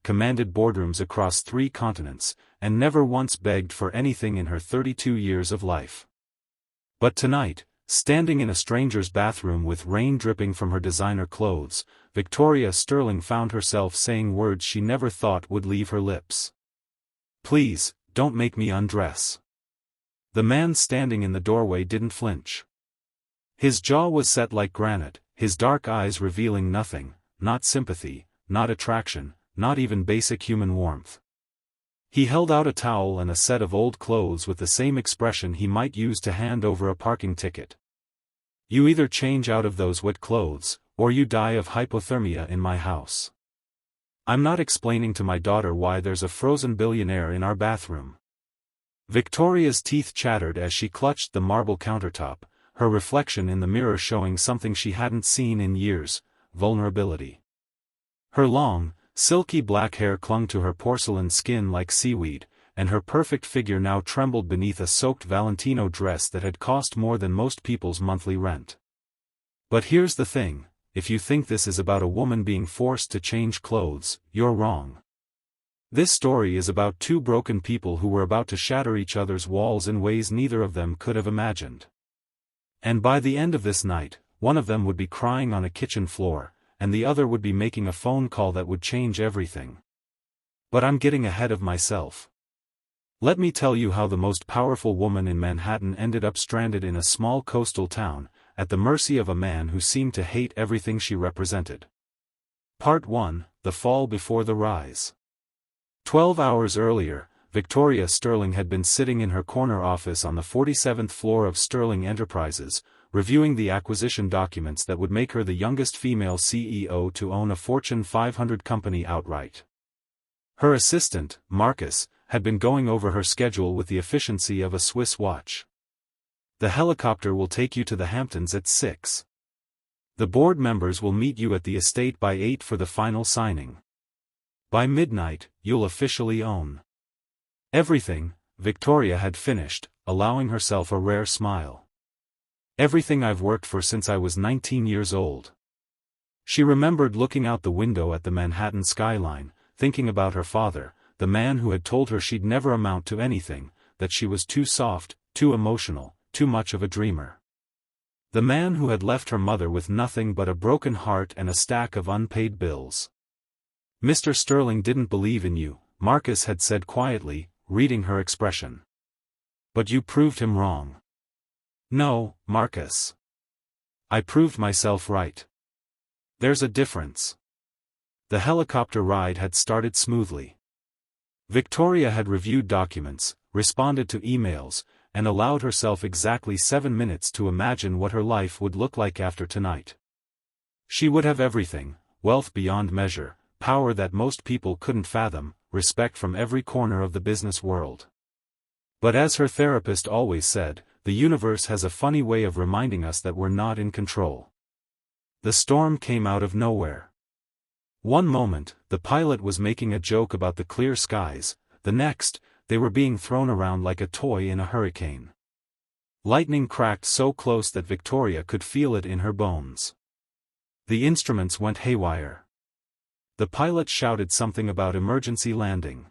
commanded boardrooms across 3 continents, and never once begged for anything in her 32 years of life. But tonight, standing in a stranger's bathroom with rain dripping from her designer clothes, Victoria Sterling found herself saying words she never thought would leave her lips. "Please, don't make me undress." The man standing in the doorway didn't flinch. His jaw was set like granite, his dark eyes revealing nothing, not sympathy, not attraction, not even basic human warmth. He held out a towel and a set of old clothes with the same expression he might use to hand over a parking ticket. "You either change out of those wet clothes, or you die of hypothermia in my house. I'm not explaining to my daughter why there's a frozen billionaire in our bathroom." Victoria's teeth chattered as she clutched the marble countertop, her reflection in the mirror showing something she hadn't seen in years: vulnerability. Her long, silky black hair clung to her porcelain skin like seaweed, and her perfect figure now trembled beneath a soaked Valentino dress that had cost more than most people's monthly rent. But here's the thing: if you think this is about a woman being forced to change clothes, you're wrong. This story is about 2 broken people who were about to shatter each other's walls in ways neither of them could have imagined. And by the end of this night, one of them would be crying on a kitchen floor, and the other would be making a phone call that would change everything. But I'm getting ahead of myself. Let me tell you how the most powerful woman in Manhattan ended up stranded in a small coastal town, at the mercy of a man who seemed to hate everything she represented. Part 1: The Fall Before the Rise. 12 hours earlier, Victoria Sterling had been sitting in her corner office on the 47th floor of Sterling Enterprises, reviewing the acquisition documents that would make her the youngest female CEO to own a Fortune 500 company outright. Her assistant, Marcus, had been going over her schedule with the efficiency of a Swiss watch. "The helicopter will take you to the Hamptons at 6. The board members will meet you at the estate by 8 for the final signing. By midnight, you'll officially own everything." Victoria had finished, allowing herself a rare smile. "Everything I've worked for since I was 19 years old." She remembered looking out the window at the Manhattan skyline, thinking about her father, the man who had told her she'd never amount to anything, that she was too soft, too emotional, too much of a dreamer. The man who had left her mother with nothing but a broken heart and a stack of unpaid bills. "Mr. Sterling didn't believe in you," Marcus had said quietly, reading her expression. "But you proved him wrong." "No, Marcus. I proved myself right. There's a difference." The helicopter ride had started smoothly. Victoria had reviewed documents, responded to emails, and allowed herself exactly 7 minutes to imagine what her life would look like after tonight. She would have everything: wealth beyond measure, power that most people couldn't fathom, respect from every corner of the business world. But as her therapist always said, the universe has a funny way of reminding us that we're not in control. The storm came out of nowhere. One moment, the pilot was making a joke about the clear skies; the next, they were being thrown around like a toy in a hurricane. Lightning cracked so close that Victoria could feel it in her bones. The instruments went haywire. The pilot shouted something about emergency landing.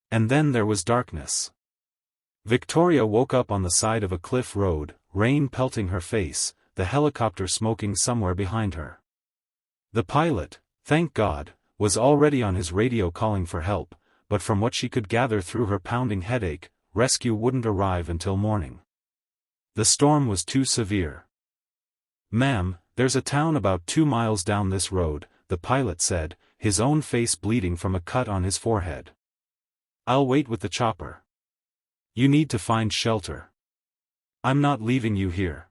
And then there was darkness. Victoria woke up on the side of a cliff road, rain pelting her face, the helicopter smoking somewhere behind her. The pilot, thank God, was already on his radio calling for help, but from what she could gather through her pounding headache, rescue wouldn't arrive until morning. The storm was too severe. "Ma'am, there's a town about 2 miles down this road," the pilot said, his own face bleeding from a cut on his forehead. "I'll wait with the chopper. You need to find shelter. I'm not leaving you here.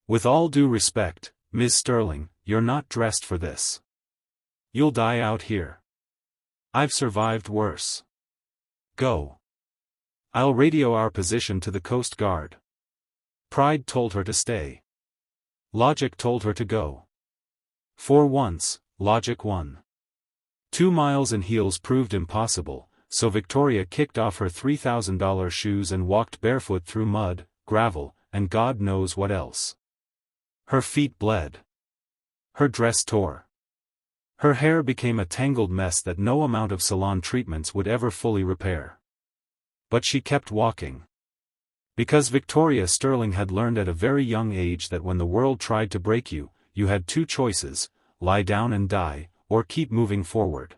With all due respect, Ms. Sterling, you're not dressed for this. You'll die out here. I've survived worse. Go. I'll radio our position to the Coast Guard." Pride told her to stay. Logic told her to go. For once, logic won. 2 miles in heels proved impossible, so Victoria kicked off her $3,000 shoes and walked barefoot through mud, gravel, and God knows what else. Her feet bled. Her dress tore. Her hair became a tangled mess that no amount of salon treatments would ever fully repair. But she kept walking. Because Victoria Sterling had learned at a very young age that when the world tried to break you, you had two choices: lie down and die, or keep moving forward.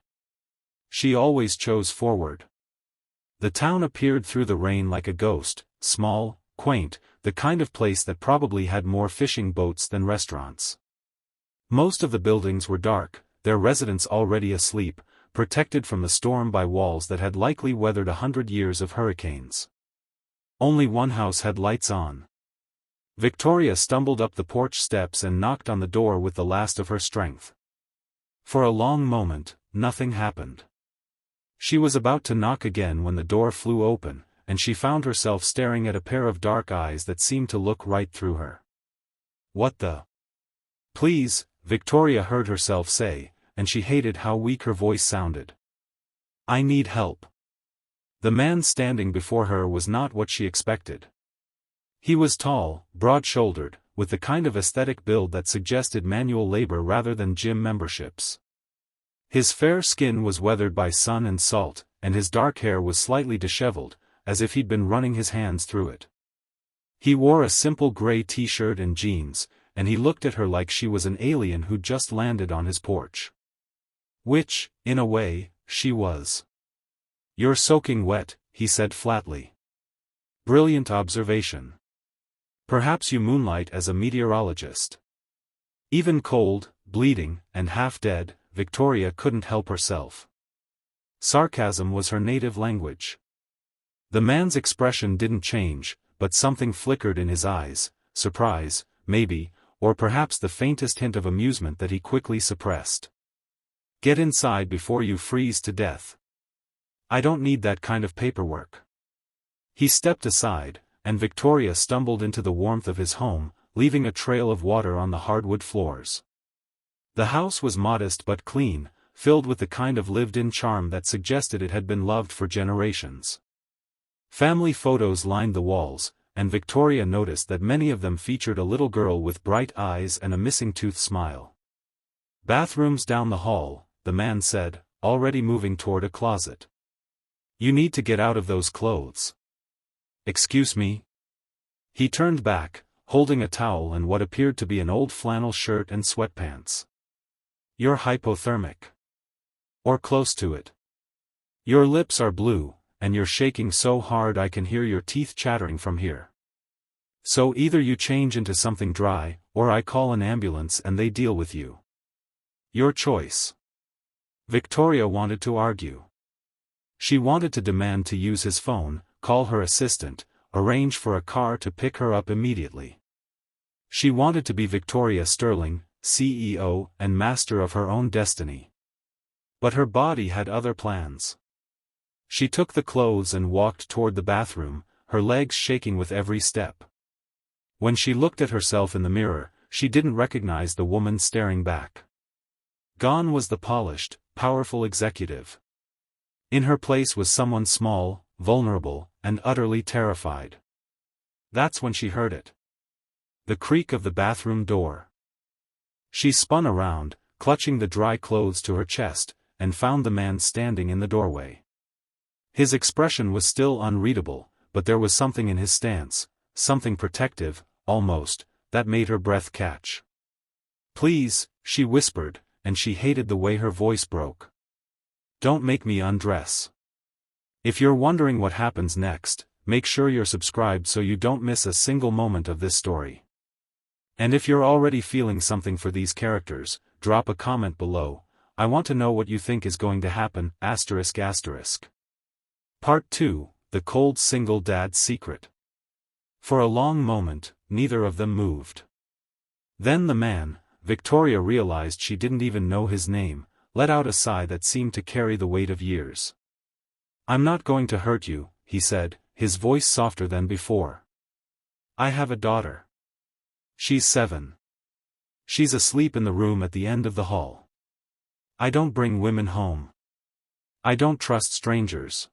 She always chose forward. The town appeared through the rain like a ghost, small, quaint, the kind of place that probably had more fishing boats than restaurants. Most of the buildings were dark, their residents already asleep, protected from the storm by walls that had likely weathered 100 years of hurricanes. Only one house had lights on. Victoria stumbled up the porch steps and knocked on the door with the last of her strength. For a long moment, nothing happened. She was about to knock again when the door flew open, and she found herself staring at a pair of dark eyes that seemed to look right through her. "What the?" "Please," Victoria heard herself say, and she hated how weak her voice sounded. "I need help." The man standing before her was not what she expected. He was tall, broad-shouldered, with the kind of aesthetic build that suggested manual labor rather than gym memberships. His fair skin was weathered by sun and salt, and his dark hair was slightly disheveled, as if he'd been running his hands through it. He wore a simple gray t-shirt and jeans, and he looked at her like she was an alien who'd just landed on his porch. Which, in a way, she was. "You're soaking wet," he said flatly. "Brilliant observation. Perhaps you moonlight as a meteorologist." Even cold, bleeding, and half-dead, Victoria couldn't help herself. Sarcasm was her native language. The man's expression didn't change, but something flickered in his eyes, surprise, maybe, or perhaps the faintest hint of amusement that he quickly suppressed. "Get inside before you freeze to death. I don't need that kind of paperwork." He stepped aside, and Victoria stumbled into the warmth of his home, leaving a trail of water on the hardwood floors. The house was modest but clean, filled with the kind of lived-in charm that suggested it had been loved for generations. Family photos lined the walls, and Victoria noticed that many of them featured a little girl with bright eyes and a missing tooth smile. "Bathrooms down the hall," the man said, already moving toward a closet. "You need to get out of those clothes." "Excuse me?" He turned back, holding a towel and what appeared to be an old flannel shirt and sweatpants. "You're hypothermic. Or close to it. Your lips are blue, and you're shaking so hard I can hear your teeth chattering from here. So either you change into something dry, or I call an ambulance and they deal with you. Your choice." Victoria wanted to argue. She wanted to demand to use his phone, call her assistant, arrange for a car to pick her up immediately. She wanted to be Victoria Sterling, CEO and master of her own destiny. But her body had other plans. She took the clothes and walked toward the bathroom, her legs shaking with every step. When she looked at herself in the mirror, she didn't recognize the woman staring back. Gone was the polished, powerful executive. In her place was someone small, vulnerable, and utterly terrified. That's when she heard it. The creak of the bathroom door. She spun around, clutching the dry clothes to her chest, and found the man standing in the doorway. His expression was still unreadable, but there was something in his stance, something protective, almost, that made her breath catch. "Please," she whispered, and she hated the way her voice broke. "Don't make me undress. If you're wondering what happens next, make sure you're subscribed so you don't miss a single moment of this story. And if you're already feeling something for these characters, drop a comment below. I want to know what you think is going to happen, ***. Part 2, The Cold Single Dad's Secret. For a long moment, neither of them moved. Then the man, Victoria realized she didn't even know his name, let out a sigh that seemed to carry the weight of years. "I'm not going to hurt you," he said, his voice softer than before. "I have a daughter. She's 7. She's asleep in the room at the end of the hall. I don't bring women home. I don't trust strangers.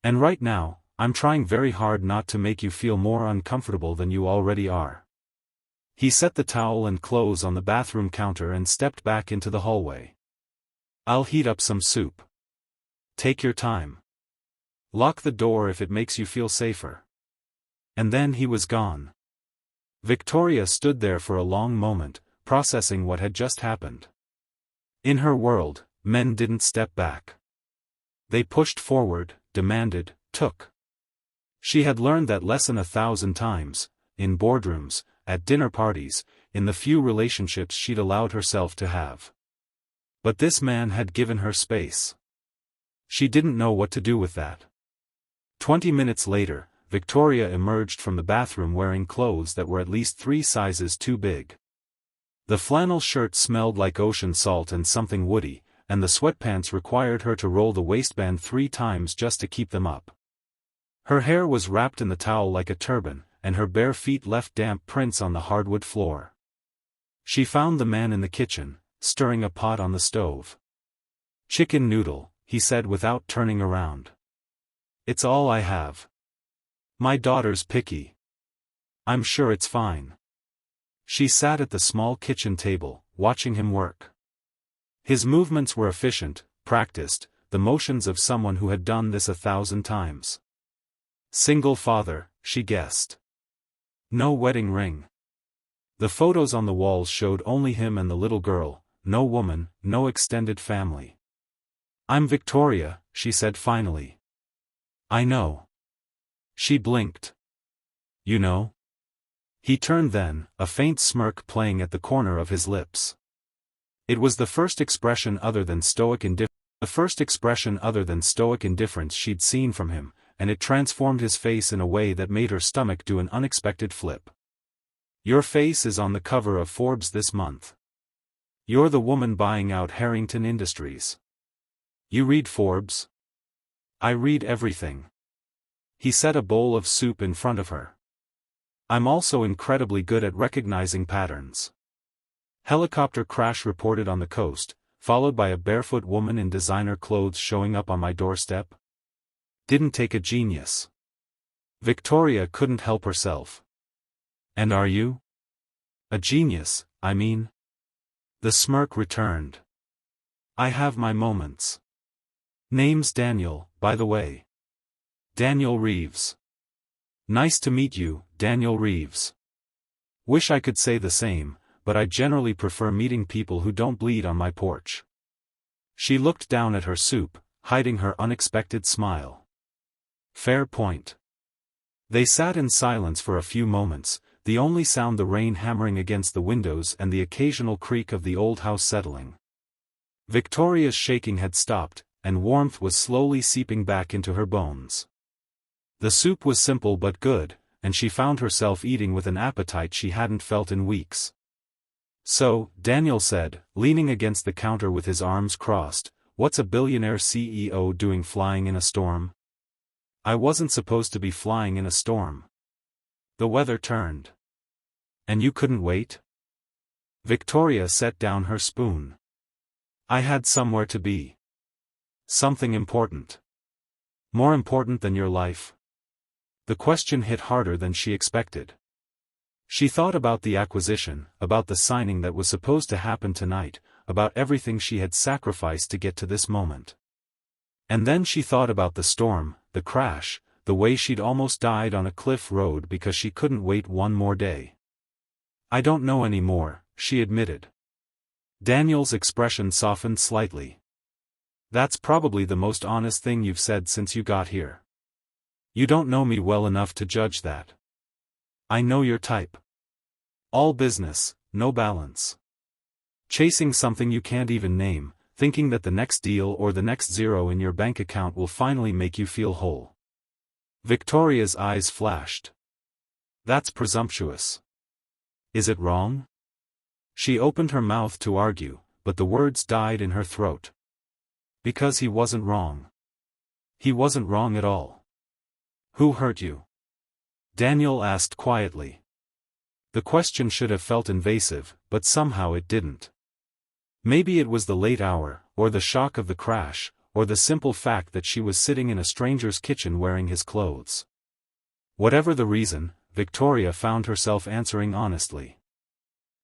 And right now, I'm trying very hard not to make you feel more uncomfortable than you already are." He set the towel and clothes on the bathroom counter and stepped back into the hallway. I'll heat up some soup. Take your time. Lock the door if it makes you feel safer. And then he was gone. Victoria stood there for a long moment, processing what had just happened. In her world, men didn't step back. They pushed forward, demanded, took. She had learned that lesson 1,000 times, in boardrooms, at dinner parties, in the few relationships she'd allowed herself to have. But this man had given her space. She didn't know what to do with that. 20 minutes later, Victoria emerged from the bathroom wearing clothes that were at least 3 sizes too big. The flannel shirt smelled like ocean salt and something woody, and the sweatpants required her to roll the waistband 3 times just to keep them up. Her hair was wrapped in the towel like a turban, and her bare feet left damp prints on the hardwood floor. She found the man in the kitchen, stirring a pot on the stove. "Chicken noodle," he said without turning around. "It's all I have. My daughter's picky. I'm sure it's fine." She sat at the small kitchen table, watching him work. His movements were efficient, practiced, the motions of someone who had done this 1,000 times. Single father, she guessed. No wedding ring. The photos on the walls showed only him and the little girl, no woman, no extended family. "I'm Victoria," she said finally. "I know." She blinked. "You know?" He turned then, a faint smirk playing at the corner of his lips. It was the first expression other than stoic indifference she'd seen from him, and it transformed his face in a way that made her stomach do an unexpected flip. "Your face is on the cover of Forbes this month. You're the woman buying out Harrington Industries. You read Forbes?" "I read everything." He set a bowl of soup in front of her. "I'm also incredibly good at recognizing patterns. Helicopter crash reported on the coast, followed by a barefoot woman in designer clothes showing up on my doorstep. Didn't take a genius." Victoria couldn't help herself. "And are you?" "A genius, I mean." The smirk returned. "I have my moments. Name's Daniel, by the way. Daniel Reeves." "Nice to meet you, Daniel Reeves. Wish I could say the same, but I generally prefer meeting people who don't bleed on my porch." She looked down at her soup, hiding her unexpected smile. "Fair point." They sat in silence for a few moments, the only sound the rain hammering against the windows and the occasional creak of the old house settling. Victoria's shaking had stopped, and warmth was slowly seeping back into her bones. The soup was simple but good, and she found herself eating with an appetite she hadn't felt in weeks. "So," Daniel said, leaning against the counter with his arms crossed, "what's a billionaire CEO doing flying in a storm?" "I wasn't supposed to be flying in a storm. The weather turned." "And you couldn't wait?" Victoria set down her spoon. "I had somewhere to be. Something important. More important than your life?" The question hit harder than she expected. She thought about the acquisition, about the signing that was supposed to happen tonight, about everything she had sacrificed to get to this moment. And then she thought about the storm, the crash, the way she'd almost died on a cliff road because she couldn't wait one more day. "I don't know anymore," she admitted. Daniel's expression softened slightly. "That's probably the most honest thing you've said since you got here. You don't know me well enough to judge that. I know your type. All business, no balance. Chasing something you can't even name, thinking that the next deal or the next zero in your bank account will finally make you feel whole." Victoria's eyes flashed. "That's presumptuous. Is it wrong?" She opened her mouth to argue, but the words died in her throat. "Because he wasn't wrong. He wasn't wrong at all." "Who hurt you?" Daniel asked quietly. The question should have felt invasive, but somehow it didn't. Maybe it was the late hour, or the shock of the crash, or the simple fact that she was sitting in a stranger's kitchen wearing his clothes. Whatever the reason, Victoria found herself answering honestly.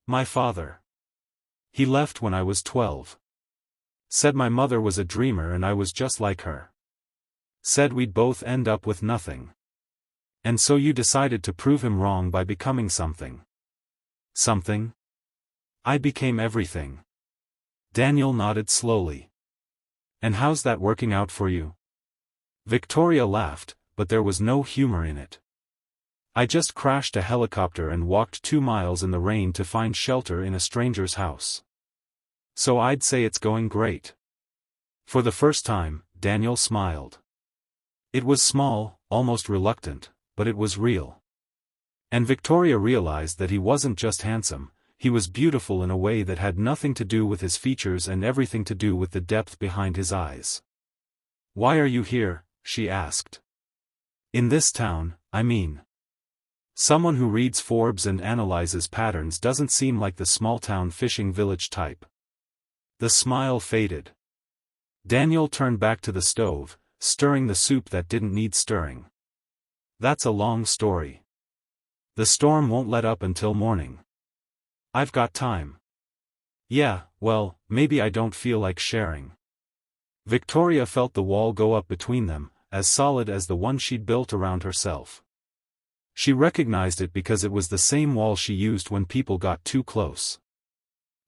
"My father. He left when I was 12. Said my mother was a dreamer and I was just like her. Said we'd both end up with nothing. And so you decided to prove him wrong by becoming something. Something? I became everything. Daniel nodded slowly. And how's that working out for you? Victoria laughed, but there was no humor in it. I just crashed a helicopter and walked 2 miles in the rain to find shelter in a stranger's house. So I'd say it's going great. For the first time, Daniel smiled. It was small, almost reluctant, but it was real. And Victoria realized that he wasn't just handsome, he was beautiful in a way that had nothing to do with his features and everything to do with the depth behind his eyes. Why are you here? She asked. In this town, I mean. Someone who reads Forbes and analyzes patterns doesn't seem like the small-town fishing village type. The smile faded. Daniel turned back to the stove, stirring the soup that didn't need stirring. That's a long story. The storm won't let up until morning. I've got time. Yeah, well, maybe I don't feel like sharing. Victoria felt the wall go up between them, as solid as the one she'd built around herself. She recognized it because it was the same wall she used when people got too close.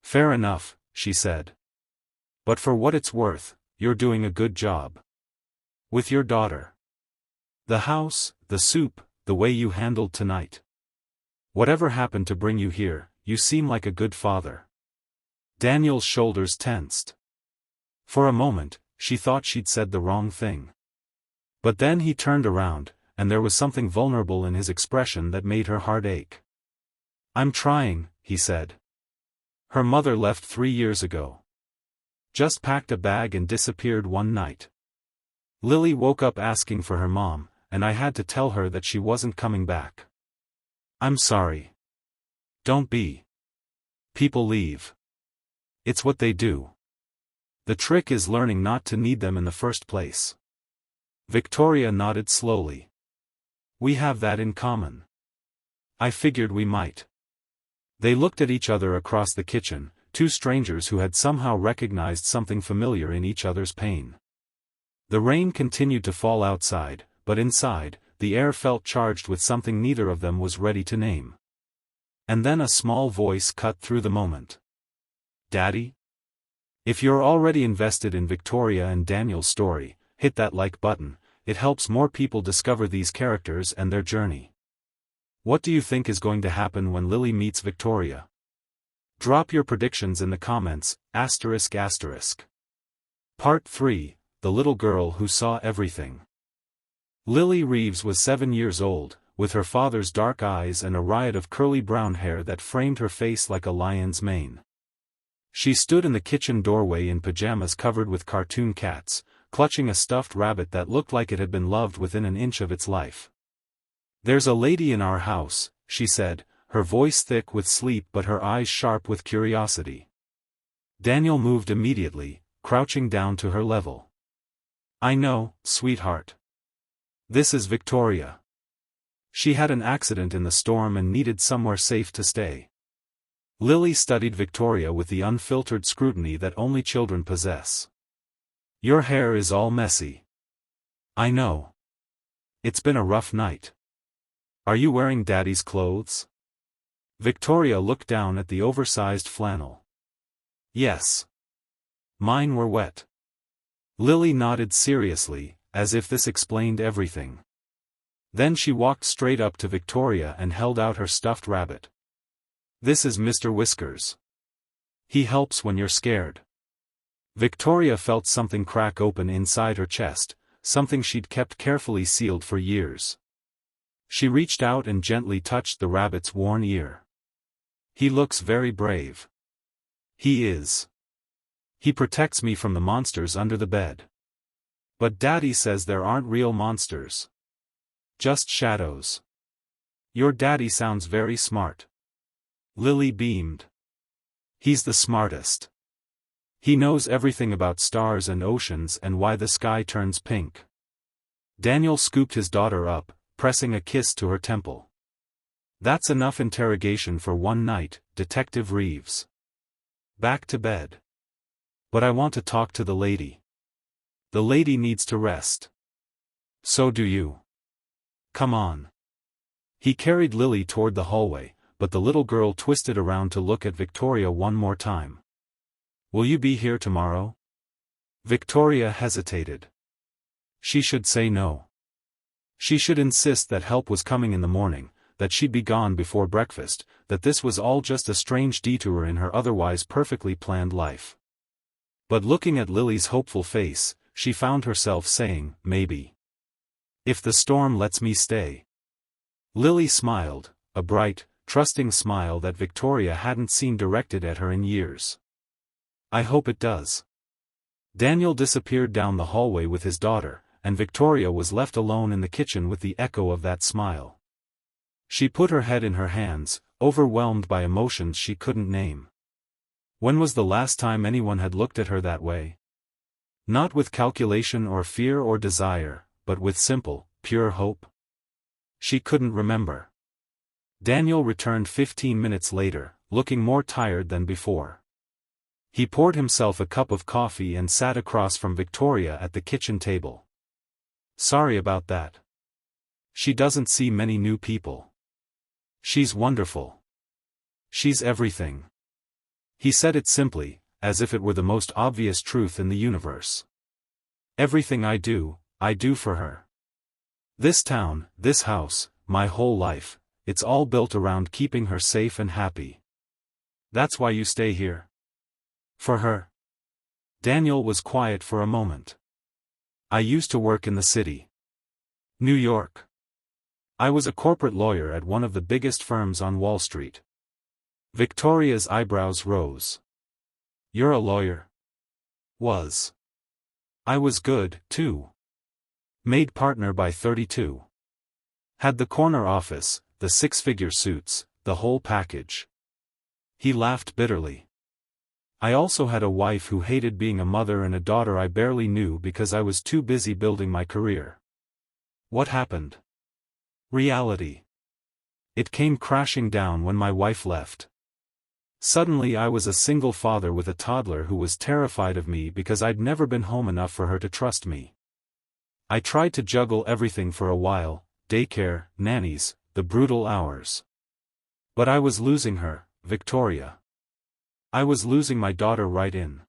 Fair enough, she said. But for what it's worth, you're doing a good job. With your daughter. The house, the soup, the way you handled tonight. Whatever happened to bring you here, you seem like a good father. Daniel's shoulders tensed. For a moment, she thought she'd said the wrong thing. But then he turned around, and there was something vulnerable in his expression that made her heart ache. I'm trying, he said. Her mother left 3 years ago. Just packed a bag and disappeared one night. Lily woke up asking for her mom, and I had to tell her that she wasn't coming back. I'm sorry. Don't be. People leave. It's what they do. The trick is learning not to need them in the first place. Victoria nodded slowly. We have that in common. I figured we might. They looked at each other across the kitchen, two strangers who had somehow recognized something familiar in each other's pain. The rain continued to fall outside, but inside, the air felt charged with something neither of them was ready to name. And then a small voice cut through the moment. Daddy? If you're already invested in Victoria and Daniel's story, hit that like button, it helps more people discover these characters and their journey. What do you think is going to happen when Lily meets Victoria? Drop your predictions in the comments, ***. Part 3, The Little Girl Who Saw Everything. Lily Reeves was 7 years old, with her father's dark eyes and a riot of curly brown hair that framed her face like a lion's mane. She stood in the kitchen doorway in pajamas covered with cartoon cats, clutching a stuffed rabbit that looked like it had been loved within an inch of its life. There's a lady in our house, she said, her voice thick with sleep but her eyes sharp with curiosity. Daniel moved immediately, crouching down to her level. I know, sweetheart. This is Victoria. She had an accident in the storm and needed somewhere safe to stay. Lily studied Victoria with the unfiltered scrutiny that only children possess. Your hair is all messy. I know. It's been a rough night. Are you wearing Daddy's clothes? Victoria looked down at the oversized flannel. Yes. Mine were wet. Lily nodded seriously, as if this explained everything. Then she walked straight up to Victoria and held out her stuffed rabbit. This is Mr. Whiskers. He helps when you're scared. Victoria felt something crack open inside her chest, something she'd kept carefully sealed for years. She reached out and gently touched the rabbit's worn ear. He looks very brave. He is. He protects me from the monsters under the bed. But Daddy says there aren't real monsters. Just shadows. Your daddy sounds very smart. Lily beamed. He's the smartest. He knows everything about stars and oceans and why the sky turns pink. Daniel scooped his daughter up, pressing a kiss to her temple. That's enough interrogation for one night, Detective Reeves. Back to bed. But I want to talk to the lady. The lady needs to rest. So do you. Come on. He carried Lily toward the hallway, but the little girl twisted around to look at Victoria one more time. Will you be here tomorrow? Victoria hesitated. She should say no. She should insist that help was coming in the morning, that she'd be gone before breakfast, that this was all just a strange detour in her otherwise perfectly planned life. But looking at Lily's hopeful face, she found herself saying, maybe. If the storm lets me stay. Lily smiled, a bright, trusting smile that Victoria hadn't seen directed at her in years. I hope it does. Daniel disappeared down the hallway with his daughter, and Victoria was left alone in the kitchen with the echo of that smile. She put her head in her hands, overwhelmed by emotions she couldn't name. When was the last time anyone had looked at her that way? Not with calculation or fear or desire, but with simple, pure hope? She couldn't remember. Daniel returned 15 minutes later, looking more tired than before. He poured himself a cup of coffee and sat across from Victoria at the kitchen table. Sorry about that. She doesn't see many new people. She's wonderful. She's everything. He said it simply, as if it were the most obvious truth in the universe. Everything I do for her. This town, this house, my whole life, it's all built around keeping her safe and happy. That's why you stay here. For her. Daniel was quiet for a moment. I used to work in the city. New York. I was a corporate lawyer at one of the biggest firms on Wall Street. Victoria's eyebrows rose. You're a lawyer? Was. I was good, too. Made partner by 32. Had the corner office, the six-figure suits, the whole package. He laughed bitterly. I also had a wife who hated being a mother and a daughter I barely knew because I was too busy building my career. What happened? Reality. It came crashing down when my wife left. Suddenly I was a single father with a toddler who was terrified of me because I'd never been home enough for her to trust me. I tried to juggle everything for a while, daycare, nannies, the brutal hours. But I was losing her, Victoria. I was losing my daughter right in.